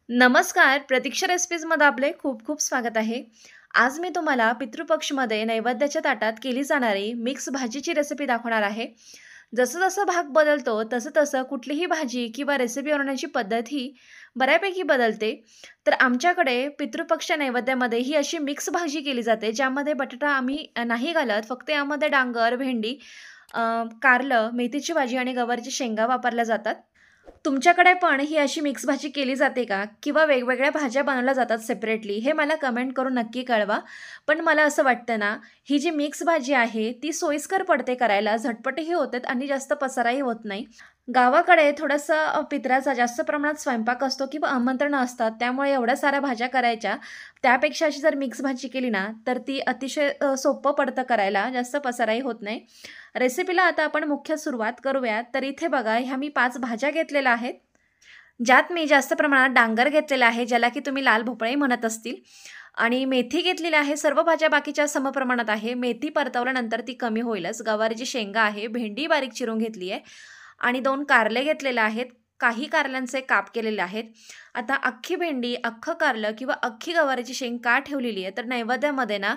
नमस्कार, प्रतीक्षा रेसिपीजमध्ये आपले खूप खूप स्वागत आहे. आज मी तुम्हाला पितृपक्षमध्ये नैवेद्याच्या ताटात केली जाणारी मिक्स भाजीची रेसिपी दाखवणार आहे. जसं-जसं भाग बदलतो, तसं-तसं कुठलीही भाजी किंवा रेसिपी बनवण्याची पद्धत ही बऱ्यापैकी बदलते. तर आमच्याकडे पितृपक्ष नैवेद्यामध्ये ही अशी मिक्स भाजी केली जाते, ज्यामध्ये बटाटा आम्ही नाही घालत. फक्त यामध्ये डांगर, भेंडी, अ, कारलं, मेथीची भाजी आणि गवारीच्या शेंगा वापरल्या जातात. तुमच्याकडे पण ही अशी मिक्स भाजी केली जाते का? किंवा वेगवेगळ्या भाज्या बनवल्या जातात सेपरेटली? हे मला कमेंट करून नक्की कळवा. पण मला असं वाटतं ना, ही जी मिक्स भाजी आहे, ती सोयीस्कर पडते करायला, झटपटही होते आणि जास्त पसाराही होत नाही. गावाकडे थोडंसं पितराचा जास्त प्रमाणात स्वयंपाक असतो किंवा आमंत्रणं असतात, त्यामुळे एवढ्या साऱ्या भाज्या करायच्या. त्यापेक्षा अशी जर मिक्स भाजी केली ना, तर ती अतिशय सोपं पडतं करायला, जास्त पसाराही होत नाही. रेसिपीला आता आपण मुख्य सुरुवात करूयात. तर इथे बघा, ह्या मी 5 भाज्या घेतलेल्या आहेत. ज्यात मी जास्त प्रमाणात डांगर घेतलेला आहे, ज्याला की तुम्ही लाल भोपळाही म्हणत असतील, आणि मेथी घेतलेली आहे. सर्व भाज्या बाकीच्या समप्रमाणात आहे. मेथी परतवल्यानंतर ती कमी होईलच. गवारीची शेंगा आहे, भेंडी बारीक चिरून घेतली आहे आणि 2 कारले घेतलेले आहेत. काही कारल्यांचे काप केलेले आहेत. आता अख्खी भेंडी, अख्खं कारलं किंवा अख्खी गवारीची शेंग का ठेवलेली आहे, तर नैवेद्यामध्ये ना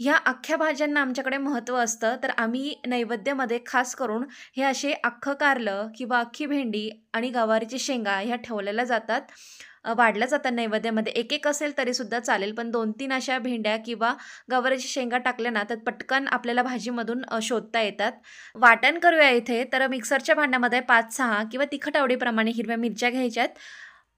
ह्या अख्ख्या भाज्यांना आमच्याकडे महत्त्व असतं. तर आम्ही नैवेद्यामध्ये खास करून हे असे अख्खं कारलं किंवा अख्खी भेंडी आणि गवारीची शेंगा ह्या ठेवलेल्या जातात. वाढल्या जातात नैवेद्यामध्ये. एक-एक असेल तरीसुद्धा चालेल, पण 2-3 अशा भेंड्या किंवा गवारीच्या शेंगा टाकल्या ना, तर पटकन आपल्याला भाजीमधून शोधता येतात. वाटण करूया इथे. तर मिक्सरच्या भांड्यामध्ये 5-6 किंवा तिखट आवडीप्रमाणे हिरव्या मिरच्या घ्यायच्यात.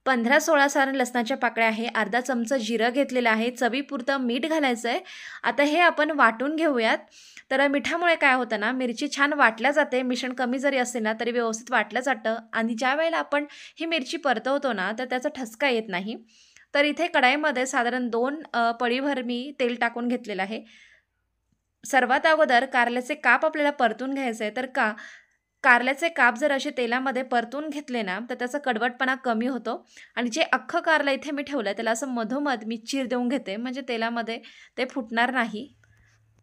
15-16 सारण लसणाच्या पाकळ्या आहे. अर्धा चमचा जिरं घेतलेलं आहे. चवीपुरतं मीठ घालायचं आहे. आता हे आपण वाटून घेऊयात. तर मिठामुळे काय होतं ना, मिरची छान वाटल्या जाते. मिश्रण कमी जरी असेल ना, तरी व्यवस्थित वाटलं जातं आणि ज्यावेळेला आपण ही मिरची परतवतो ना, तर त्याचा ठसका येत नाही. तर इथे कढईमध्ये साधारण 2 पळीभर मी तेल टाकून घेतलेलं आहे. सर्वात अगोदर कारल्याचे काप आपल्याला परतून घ्यायचे आहे. तर कारल्याचे काप जर असे तेलामध्ये परतून घेतले ना, तर त्याचा कडवटपणा कमी होतो आणि जे अख्खं कारलं इथे मी ठेवलं त्याला असं मधोमध मी चीर देऊन घेते, म्हणजे तेलामध्ये ते फुटणार नाही.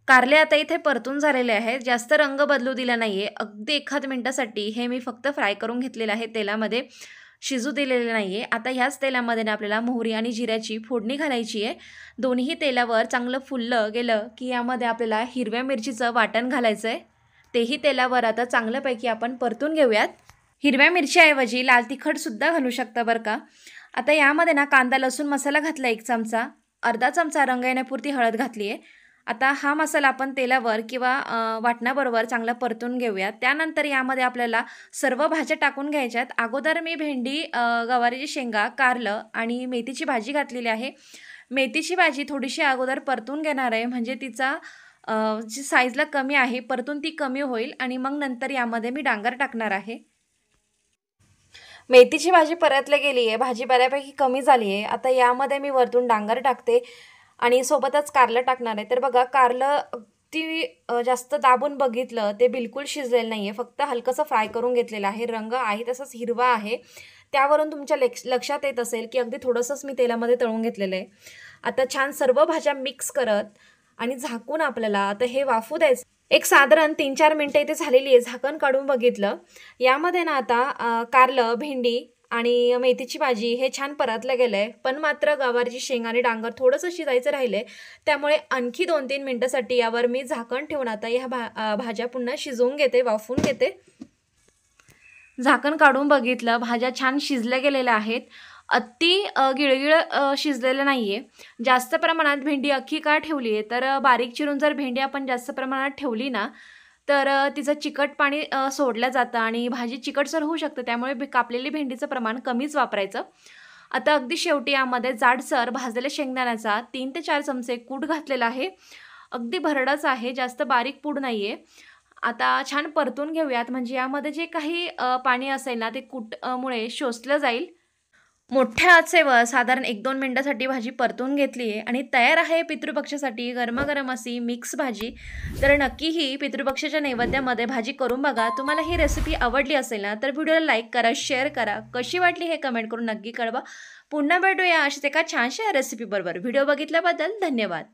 कारले आता इथे परतून झालेले आहेत. जास्त रंग बदलू दिला नाहीये. अगदी एखाद मिनिटासाठी हे मी फक्त फ्राय करून घेतलेलं आहे तेलामध्ये. शिजू दिलेलं नाहीये. आता ह्याच तेलामध्ये ना आपल्याला मोहरी आणि जिऱ्याची फोडणी घालायची आहे. दोन्ही तेलावर चांगलं फुललं गेलं, की यामध्ये आपल्याला हिरव्या मिरचीचं वाटण घालायचं आहे. तेही तेलावर आता चांगल्यापैकी आपण परतून घेऊयात. हिरव्या मिरच्याऐवजी लाल तिखटसुद्धा घालू शकता बरं का. आता यामध्ये ना कांदा लसूण मसाला घातला 1 चमचा, अर्धा चमचा रंग येण्यापुरती हळद घातली आहे. आता हा मसाला आपण तेलावर किंवा वाटणाबरोबर चांगला परतून घेऊयात. त्यानंतर यामध्ये आपल्याला सर्व भाज्या टाकून घ्यायच्यात. अगोदर मी भेंडी, गवारीची शेंगा, कारलं आणि मेथीची भाजी घातलेली आहे. मेथीची भाजी थोडीशी अगोदर परतून घेणार आहे, म्हणजे तिचा जी साईजला कमी आहे, परतून ती कमी होईल आणि मग नंतर यामध्ये मी डांगर टाकणार आहे. मेथीची भाजी परतली गेली आहे. भाजी बऱ्यापैकी कमी झाली आहे. आता यामध्ये मी वरतून डांगर टाकते आणि सोबतच कारलं टाकणार आहे. तर बघा, कारलं अगदी जास्त दाबून बघितलं, ते बिलकुल शिजलेलं नाही आहे. फक्त हलकंसं फ्राय करून घेतलेलं आहे. रंग आहे तसंच हिरवा आहे. त्यावरून तुमच्या लक्षात येत असेल, की अगदी थोडंसंच मी तेलामध्ये तळून घेतलेलं आहे. आता छान सर्व भाज्या मिक्स करत आणि झाकून आपल्याला आता हे वाफू द्यायचं. एक साधारण 3-4 मिनिटं इथे झालेली आहे. झाकण काढून बघितलं. यामध्ये ना आता कारलं, भेंडी आणि मेथीची भाजी हे छान परतलं गेलं आहे. पण मात्र गवारीची शेंग आणि डांगर थोडंसं शिजायचं राहिलं आहे. त्यामुळे आणखी 2-3 मिनिटासाठी यावर मी झाकण ठेवून आता ह्या भाज्या पुन्हा शिजवून घेते, वाफवून घेते. झाकण काढून बघितलं, भाज्या छान शिजल्या गेलेल्या आहेत. अति गिळगिळ शिजलेलं नाही आहे. जास्त प्रमाणात भेंडी अख्खी का ठेवली आहे, तर बारीक चिरून जर भेंडी आपण जास्त प्रमाणात ठेवली ना, तर तिचं चिकट पाणी सोडलं जातं आणि भाजी चिकटसर होऊ शकते. त्यामुळे कापलेली भेंडीचं प्रमाण कमीच वापरायचं. आता अगदी शेवटी यामध्ये जाडसर भाजलेल्या शेंगदाण्याचा 3 ते 4 चमचे कूट घातलेला आहे. अगदी भरडच आहे, जास्त बारीक पूड नाही आहे. आता छान परतून घेऊयात, म्हणजे यामध्ये जे काही पाणी असेल ना, ते कूटमुळे शोषलं जाईल. मोठ्या आचेवर साधारण 1-2 मिनिटासाठी भाजी परतून घेतली आहे आणि तयार आहे पितृपक्षासाठी गरमागरम अशी मिक्स भाजी. तर नक्की ही पितृपक्षाच्या नैवेद्यामध्ये भाजी करून बघा. तुम्हाला ही रेसिपी आवडली असेल ना, तर व्हिडिओला लाईक करा, शेअर करा. कशी वाटली हे कमेंट करून नक्की कळवा. पुन्हा भेटूया अशाच एका छानशा रेसिपीबरोबर. व्हिडिओ बघितल्याबद्दल धन्यवाद.